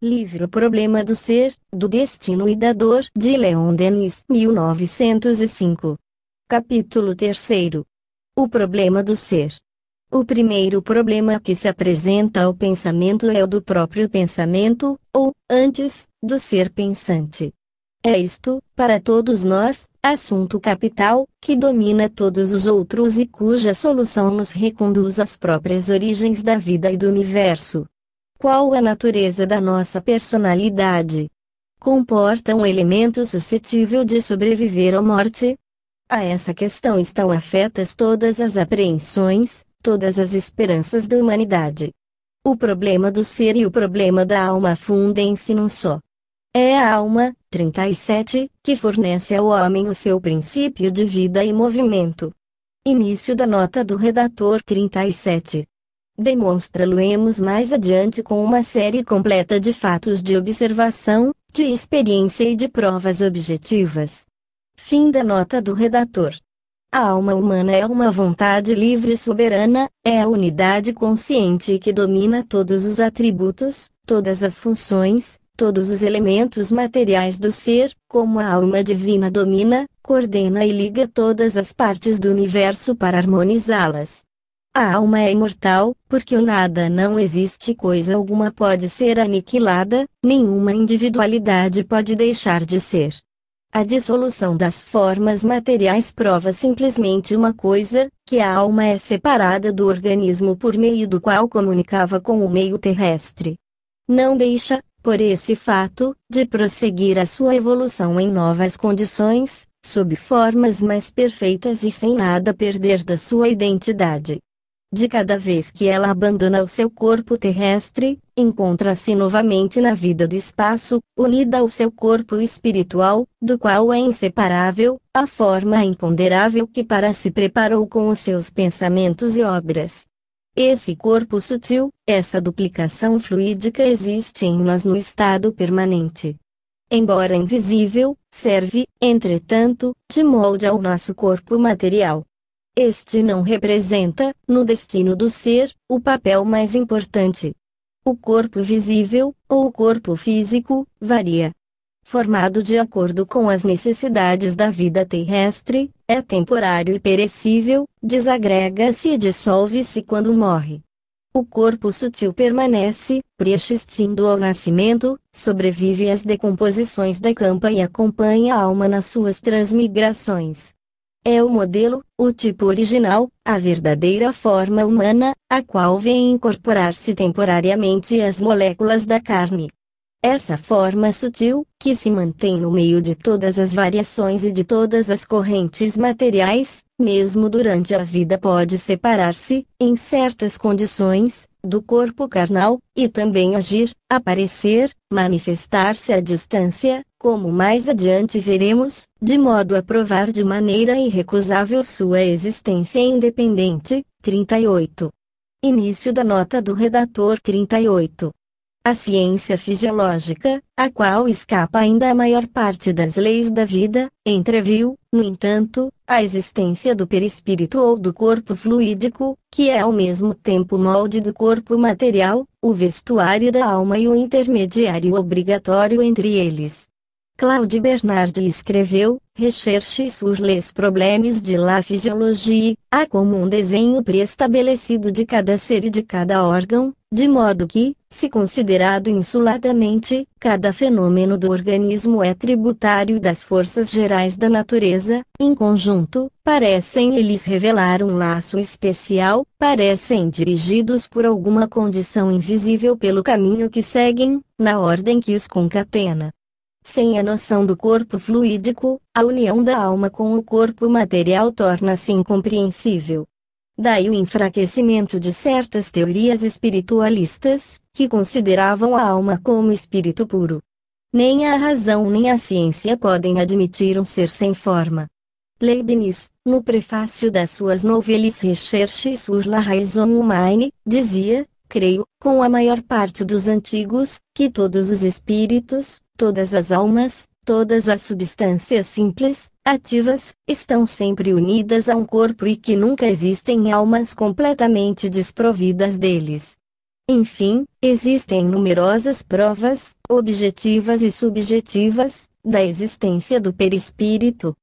Livro Problema do Ser, do Destino e da Dor, de Leon Denis, 1905. Capítulo 3. O Problema do Ser. O primeiro problema que se apresenta ao pensamento é o do próprio pensamento, ou, antes, do ser pensante. É isto, para todos nós, assunto capital, que domina todos os outros e cuja solução nos reconduz às próprias origens da vida e do universo. Qual a natureza da nossa personalidade? Comporta um elemento suscetível de sobreviver à morte? A essa questão estão afetas todas as apreensões, todas as esperanças da humanidade. O problema do ser e o problema da alma fundem-se num só. É a alma, 37, que fornece ao homem o seu princípio de vida e movimento. Início da nota do redator 37. Demonstra-lo-emos mais adiante com uma série completa de fatos de observação, de experiência e de provas objetivas. Fim da nota do redator. A alma humana é uma vontade livre e soberana, é a unidade consciente que domina todos os atributos, todas as funções, todos os elementos materiais do ser, como a alma divina domina, coordena e liga todas as partes do universo para harmonizá-las. A alma é imortal, porque o nada não existe, coisa alguma pode ser aniquilada, nenhuma individualidade pode deixar de ser. A dissolução das formas materiais prova simplesmente uma coisa, que a alma é separada do organismo por meio do qual comunicava com o meio terrestre. Não deixa, por esse fato, de prosseguir a sua evolução em novas condições, sob formas mais perfeitas e sem nada perder da sua identidade. De cada vez que ela abandona o seu corpo terrestre, encontra-se novamente na vida do espaço, unida ao seu corpo espiritual, do qual é inseparável, a forma imponderável que para si preparou com os seus pensamentos e obras. Esse corpo sutil, essa duplicação fluídica existe em nós no estado permanente. Embora invisível, serve, entretanto, de molde ao nosso corpo material. Este não representa, no destino do ser, o papel mais importante. O corpo visível, ou o corpo físico, varia. Formado de acordo com as necessidades da vida terrestre, é temporário e perecível, desagrega-se e dissolve-se quando morre. O corpo sutil permanece, persistindo ao nascimento, sobrevive às decomposições da campa e acompanha a alma nas suas transmigrações. É o modelo, o tipo original, a verdadeira forma humana, a qual vem incorporar-se temporariamente às moléculas da carne. Essa forma sutil, que se mantém no meio de todas as variações e de todas as correntes materiais, mesmo durante a vida pode separar-se, em certas condições, do corpo carnal, e também agir, aparecer, manifestar-se à distância, como mais adiante veremos, de modo a provar de maneira irrecusável sua existência independente. 38. Início da nota do redator 38. A ciência fisiológica, a qual escapa ainda a maior parte das leis da vida, entreviu, no entanto, a existência do perispírito ou do corpo fluídico, que é ao mesmo tempo o molde do corpo material, o vestuário da alma e o intermediário obrigatório entre eles. Claude Bernard escreveu, Recherches sur les problèmes de la physiologie, há como um desenho pré-estabelecido de cada ser e de cada órgão, de modo que, se considerado insuladamente, cada fenômeno do organismo é tributário das forças gerais da natureza, em conjunto, parecem eles revelar um laço especial, parecem dirigidos por alguma condição invisível pelo caminho que seguem, na ordem que os concatena. Sem a noção do corpo fluídico, a união da alma com o corpo material torna-se incompreensível. Daí o enfraquecimento de certas teorias espiritualistas, que consideravam a alma como espírito puro. Nem a razão nem a ciência podem admitir um ser sem forma. Leibniz, no prefácio das suas novelas Recherches sur la raison humaine, dizia, creio, com a maior parte dos antigos, que todos os espíritos, todas as almas, todas as substâncias simples, ativas, estão sempre unidas a um corpo e que nunca existem almas completamente desprovidas deles. Enfim, existem numerosas provas, objetivas e subjetivas, da existência do perispírito.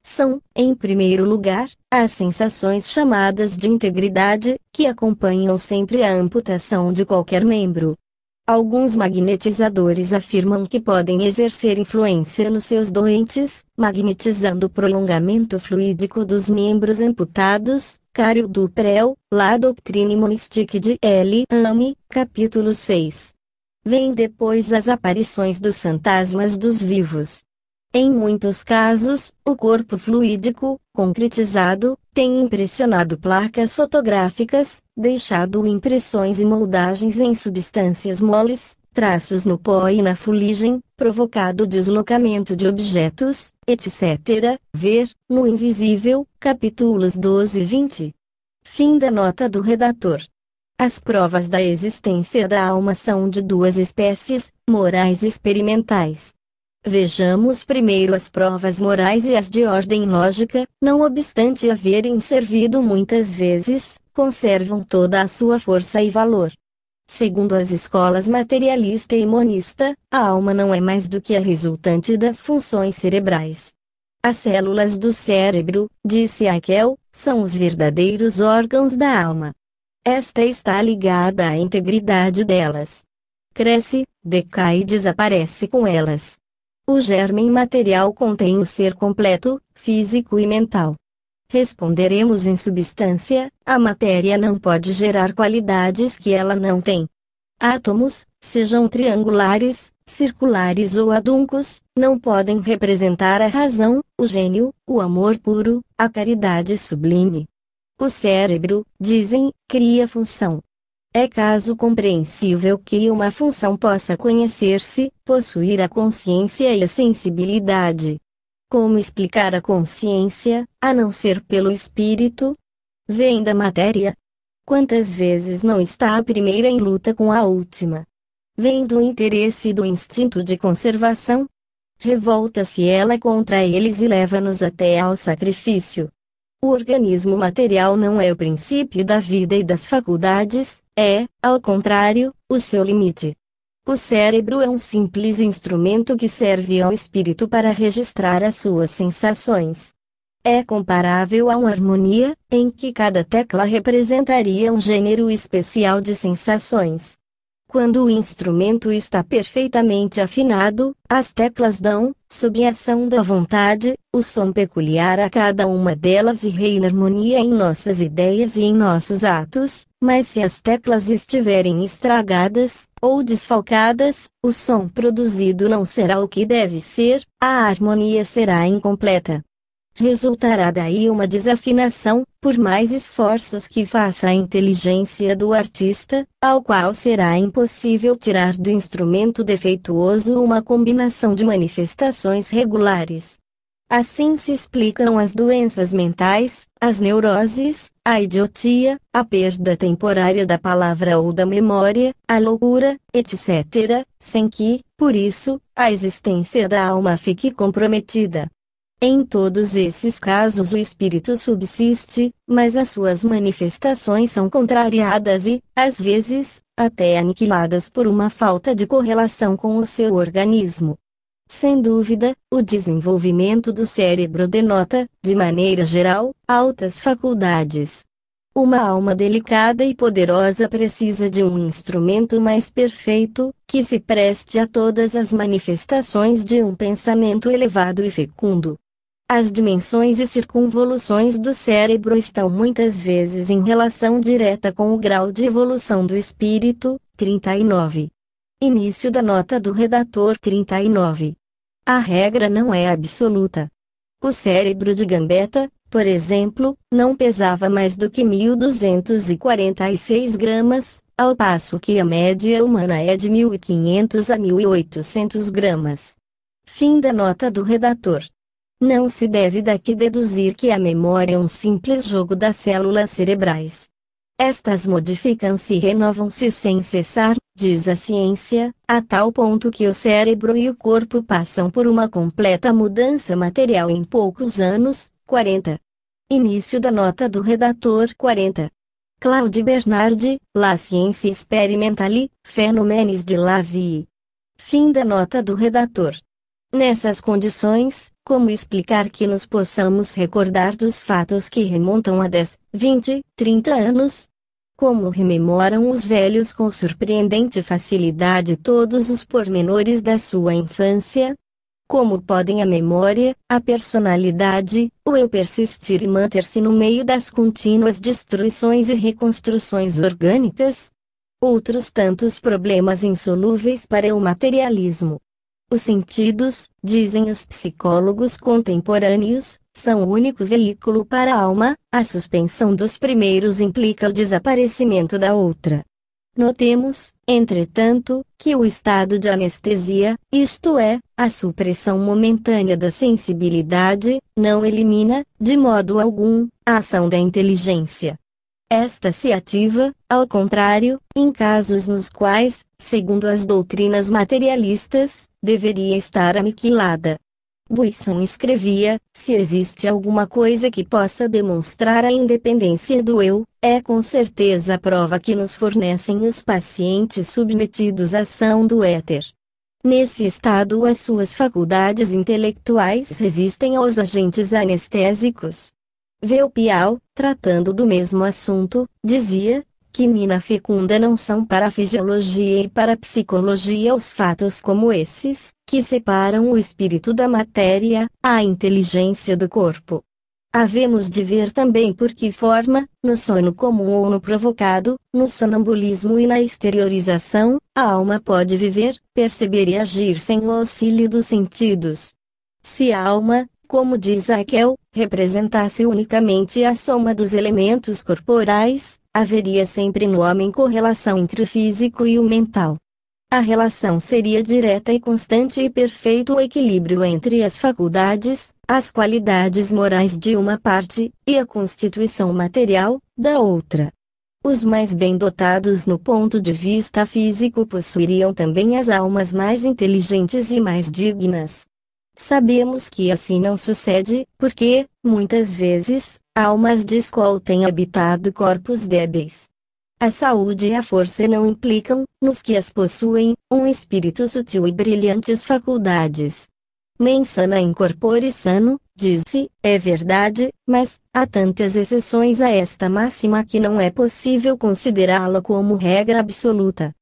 São, em primeiro lugar, as sensações chamadas de integridade, que acompanham sempre a amputação de qualquer membro. Alguns magnetizadores afirmam que podem exercer influência nos seus doentes, magnetizando o prolongamento fluídico dos membros amputados. Cario Duprel, La Doctrine Monistique de L. Ame, capítulo 6. Vêm depois as aparições dos fantasmas dos vivos. Em muitos casos, o corpo fluídico, concretizado, tem impressionado placas fotográficas, deixado impressões e moldagens em substâncias moles, traços no pó e na fuligem, provocado deslocamento de objetos, etc. Ver, no Invisível, capítulos 12 e 20. Fim da nota do redator. As provas da existência da alma são de duas espécies, morais e experimentais. Vejamos primeiro as provas morais e as de ordem lógica, não obstante haverem servido muitas vezes, conservam toda a sua força e valor. Segundo as escolas materialista e monista, a alma não é mais do que a resultante das funções cerebrais. As células do cérebro, disse Haeckel, são os verdadeiros órgãos da alma. Esta está ligada à integridade delas. Cresce, decai e desaparece com elas. O germe material contém o ser completo, físico e mental. Responderemos em substância, a matéria não pode gerar qualidades que ela não tem. Átomos, sejam triangulares, circulares ou aduncos, não podem representar a razão, o gênio, o amor puro, a caridade sublime. O cérebro, dizem, cria função. É caso compreensível que uma função possa conhecer-se, possuir a consciência e a sensibilidade. Como explicar a consciência, a não ser pelo espírito? Vem da matéria. Quantas vezes não está a primeira em luta com a última? Vem do interesse e do instinto de conservação? Revolta-se ela contra eles e leva-nos até ao sacrifício. O organismo material não é o princípio da vida e das faculdades, é, ao contrário, o seu limite. O cérebro é um simples instrumento que serve ao espírito para registrar as suas sensações. É comparável a uma harmonia, em que cada tecla representaria um gênero especial de sensações. Quando o instrumento está perfeitamente afinado, as teclas dão, sob a ação da vontade, o som peculiar a cada uma delas e reina harmonia em nossas ideias e em nossos atos, mas se as teclas estiverem estragadas, ou desfalcadas, o som produzido não será o que deve ser, a harmonia será incompleta. Resultará daí uma desafinação, por mais esforços que faça a inteligência do artista, ao qual será impossível tirar do instrumento defeituoso uma combinação de manifestações regulares. Assim se explicam as doenças mentais, as neuroses, a idiotia, a perda temporária da palavra ou da memória, a loucura, etc., sem que, por isso, a existência da alma fique comprometida. Em todos esses casos o espírito subsiste, mas as suas manifestações são contrariadas e, às vezes, até aniquiladas por uma falta de correlação com o seu organismo. Sem dúvida, o desenvolvimento do cérebro denota, de maneira geral, altas faculdades. Uma alma delicada e poderosa precisa de um instrumento mais perfeito, que se preste a todas as manifestações de um pensamento elevado e fecundo. As dimensões e circunvoluções do cérebro estão muitas vezes em relação direta com o grau de evolução do espírito. 39. Início da nota do redator. 39. A regra não é absoluta. O cérebro de Gambetta, por exemplo, não pesava mais do que 1.246 gramas, ao passo que a média humana é de 1.500 a 1.800 gramas. Fim da nota do redator. Não se deve daqui deduzir que a memória é um simples jogo das células cerebrais. Estas modificam-se e renovam-se sem cessar, diz a ciência, a tal ponto que o cérebro e o corpo passam por uma completa mudança material em poucos anos. 40. Início da nota do redator. 40. Claude Bernard, La Science Experimentale, Phénomènes de la Vie. Fim da nota do redator. Nessas condições, como explicar que nos possamos recordar dos fatos que remontam a 10, 20, 30 anos? Como rememoram os velhos com surpreendente facilidade todos os pormenores da sua infância? Como podem a memória, a personalidade, o eu persistir e manter-se no meio das contínuas destruições e reconstruções orgânicas? Outros tantos problemas insolúveis para o materialismo. Os sentidos, dizem os psicólogos contemporâneos, são o único veículo para a alma, a suspensão dos primeiros implica o desaparecimento da outra. Notemos, entretanto, que o estado de anestesia, isto é, a supressão momentânea da sensibilidade, não elimina, de modo algum, a ação da inteligência. Esta se ativa, ao contrário, em casos nos quais, segundo as doutrinas materialistas, deveria estar aniquilada. Buisson escrevia: se existe alguma coisa que possa demonstrar a independência do eu, é com certeza a prova que nos fornecem os pacientes submetidos à ação do éter. Nesse estado, as suas faculdades intelectuais resistem aos agentes anestésicos. Veupial, tratando do mesmo assunto, dizia: que mina fecunda não são para a fisiologia e para a psicologia os fatos como esses, que separam o espírito da matéria, a inteligência do corpo. Havemos de ver também por que forma, no sono comum ou no provocado, no sonambulismo e na exteriorização, a alma pode viver, perceber e agir sem o auxílio dos sentidos. Se a alma, como diz Haeckel, representasse unicamente a soma dos elementos corporais, haveria sempre no homem correlação entre o físico e o mental. A relação seria direta e constante e perfeito o equilíbrio entre as faculdades, as qualidades morais de uma parte, e a constituição material, da outra. Os mais bem dotados no ponto de vista físico possuiriam também as almas mais inteligentes e mais dignas. Sabemos que assim não sucede, porque, muitas vezes, almas de escola têm habitado corpos débeis. A saúde e a força não implicam, nos que as possuem, um espírito sutil e brilhantes faculdades. Mens sana in corpore sano, diz-se, é verdade, mas, há tantas exceções a esta máxima que não é possível considerá-la como regra absoluta.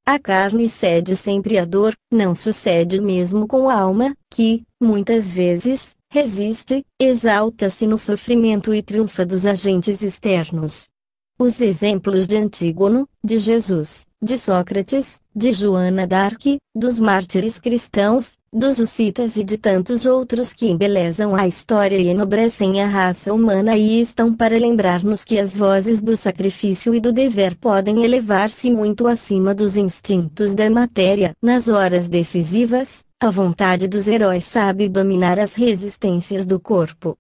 A carne cede sempre à dor, não sucede o mesmo com a alma, que, muitas vezes, resiste, exalta-se no sofrimento e triunfa dos agentes externos. Os exemplos de Antígono, de Jesus, de Sócrates, de Joana d'Arc, dos mártires cristãos, dos hussitas e de tantos outros que embelezam a história e enobrecem a raça humana e estão para lembrar-nos que as vozes do sacrifício e do dever podem elevar-se muito acima dos instintos da matéria. Nas horas decisivas, a vontade dos heróis sabe dominar as resistências do corpo.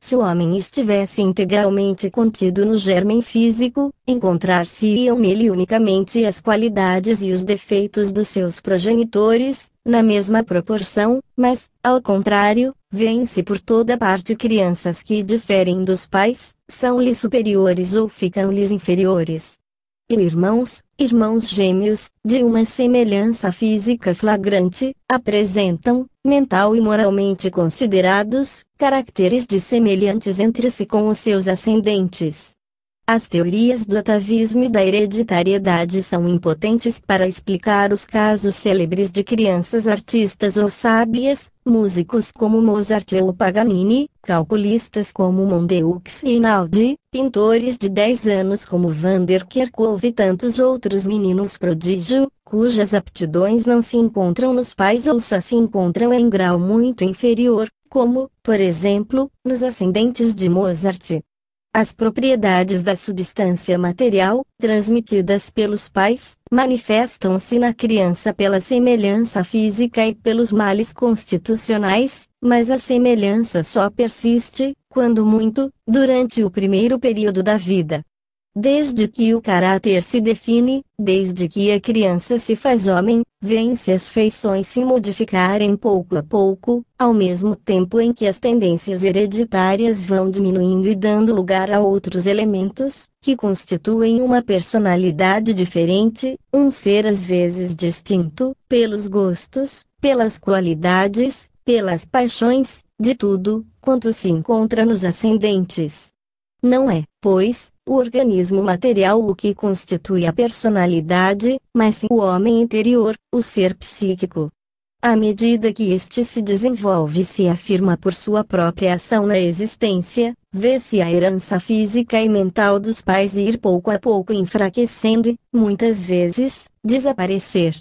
Se o homem estivesse integralmente contido no germen físico, encontrar-se-iam nele unicamente as qualidades e os defeitos dos seus progenitores, na mesma proporção, mas, ao contrário, vêem-se por toda parte crianças que diferem dos pais, são-lhes superiores ou ficam-lhes inferiores. E irmãos gêmeos, de uma semelhança física flagrante, apresentam, mental e moralmente considerados, caracteres dissemelhantes entre si com os seus ascendentes. As teorias do atavismo e da hereditariedade são impotentes para explicar os casos célebres de crianças artistas ou sábias, músicos como Mozart ou Paganini, calculistas como Mondeux e Einaudi, pintores de 10 anos como Van der Kerkhove e tantos outros meninos prodígio, cujas aptidões não se encontram nos pais ou só se encontram em grau muito inferior, como, por exemplo, nos ascendentes de Mozart. As propriedades da substância material, transmitidas pelos pais, manifestam-se na criança pela semelhança física e pelos males constitucionais, mas a semelhança só persiste, quando muito, durante o primeiro período da vida. Desde que o caráter se define, desde que a criança se faz homem, vê-se as feições se modificarem pouco a pouco, ao mesmo tempo em que as tendências hereditárias vão diminuindo e dando lugar a outros elementos, que constituem uma personalidade diferente, um ser às vezes distinto, pelos gostos, pelas qualidades, pelas paixões, de tudo, quanto se encontra nos ascendentes. Não é, pois, o organismo material o que constitui a personalidade, mas sim o homem interior, o ser psíquico. À medida que este se desenvolve e se afirma por sua própria ação na existência, vê-se a herança física e mental dos pais ir pouco a pouco enfraquecendo e, muitas vezes, desaparecer.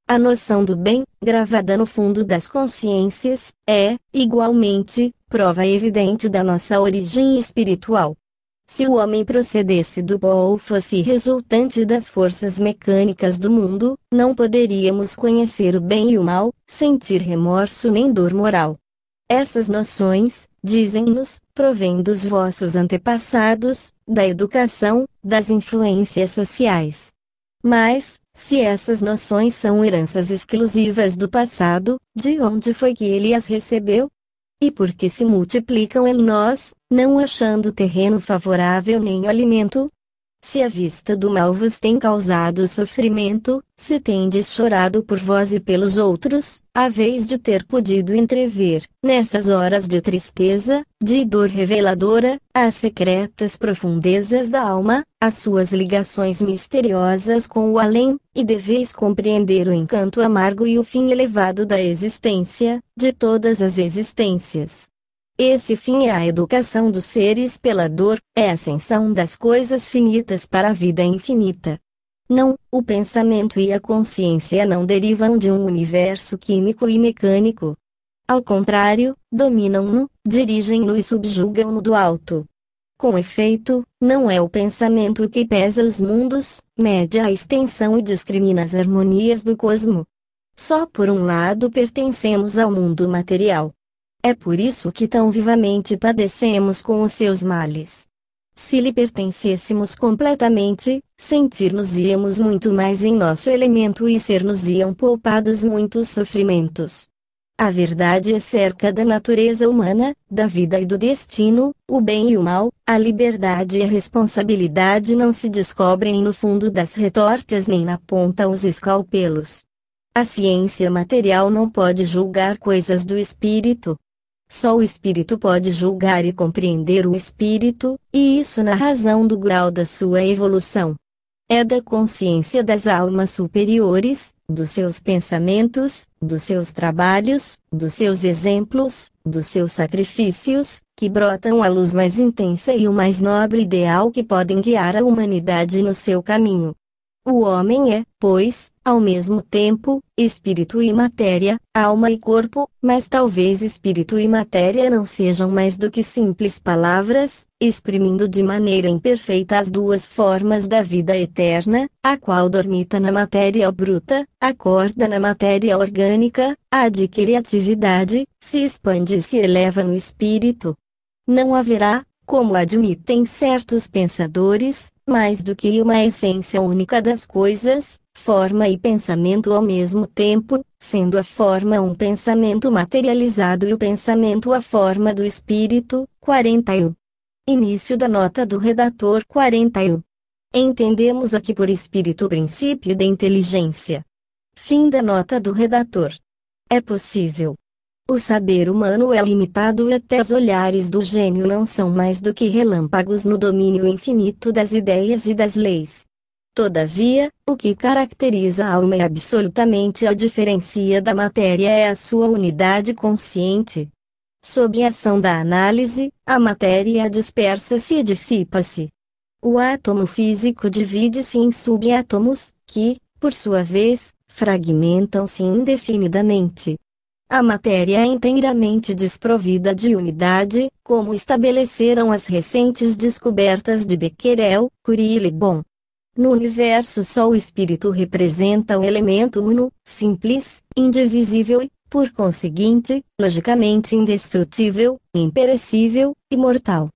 A noção do bem, gravada no fundo das consciências, é, igualmente, prova evidente da nossa origem espiritual. Se o homem procedesse do pó ou fosse resultante das forças mecânicas do mundo, não poderíamos conhecer o bem e o mal, sentir remorso nem dor moral. Essas noções, dizem-nos, provêm dos vossos antepassados, da educação, das influências sociais. Mas, se essas noções são heranças exclusivas do passado, de onde foi que ele as recebeu? E por que se multiplicam em nós, não achando terreno favorável nem alimento? Se a vista do mal vos tem causado sofrimento, se tendes chorado por vós e pelos outros, a vez de ter podido entrever, nessas horas de tristeza, de dor reveladora, as secretas profundezas da alma, as suas ligações misteriosas com o além, e deveis compreender o encanto amargo e o fim elevado da existência, de todas as existências. Esse fim é a educação dos seres pela dor, é a ascensão das coisas finitas para a vida infinita. Não, o pensamento e a consciência não derivam de um universo químico e mecânico. Ao contrário, dominam-no, dirigem-no e subjugam-no do alto. Com efeito, não é o pensamento que pesa os mundos, mede a extensão e discrimina as harmonias do cosmo. Só por um lado pertencemos ao mundo material. É por isso que tão vivamente padecemos com os seus males. Se lhe pertencêssemos completamente, sentir-nos-íamos muito mais em nosso elemento e ser-nos-iam poupados muitos sofrimentos. A verdade acerca da natureza humana, da vida e do destino, o bem e o mal, a liberdade e a responsabilidade não se descobrem no fundo das retortas nem na ponta os escalpelos. A ciência material não pode julgar coisas do espírito. Só o espírito pode julgar e compreender o espírito, e isso na razão do grau da sua evolução. É da consciência das almas superiores, dos seus pensamentos, dos seus trabalhos, dos seus exemplos, dos seus sacrifícios, que brotam a luz mais intensa e o mais nobre ideal que podem guiar a humanidade no seu caminho. O homem é, pois, ao mesmo tempo, espírito e matéria, alma e corpo, mas talvez espírito e matéria não sejam mais do que simples palavras, exprimindo de maneira imperfeita as duas formas da vida eterna, a qual dormita na matéria bruta, acorda na matéria orgânica, adquire atividade, se expande e se eleva no espírito. Não haverá, como admitem certos pensadores, mais do que uma essência única das coisas, forma e pensamento ao mesmo tempo, sendo a forma um pensamento materializado e o pensamento a forma do espírito. 41. Início da nota do redator. 41. Entendemos aqui por espírito o princípio da inteligência. Fim da nota do redator. É possível. O saber humano é limitado e até os olhares do gênio não são mais do que relâmpagos no domínio infinito das ideias e das leis. Todavia, o que caracteriza a alma e absolutamente a diferencia da matéria é a sua unidade consciente. Sob a ação da análise, a matéria dispersa-se e dissipa-se. O átomo físico divide-se em subátomos, que, por sua vez, fragmentam-se indefinidamente. A matéria é inteiramente desprovida de unidade, como estabeleceram as recentes descobertas de Becquerel, Curie e Le Bon. No universo só o espírito representa o elemento uno, simples, indivisível e, por conseguinte, logicamente indestrutível, imperecível, imortal.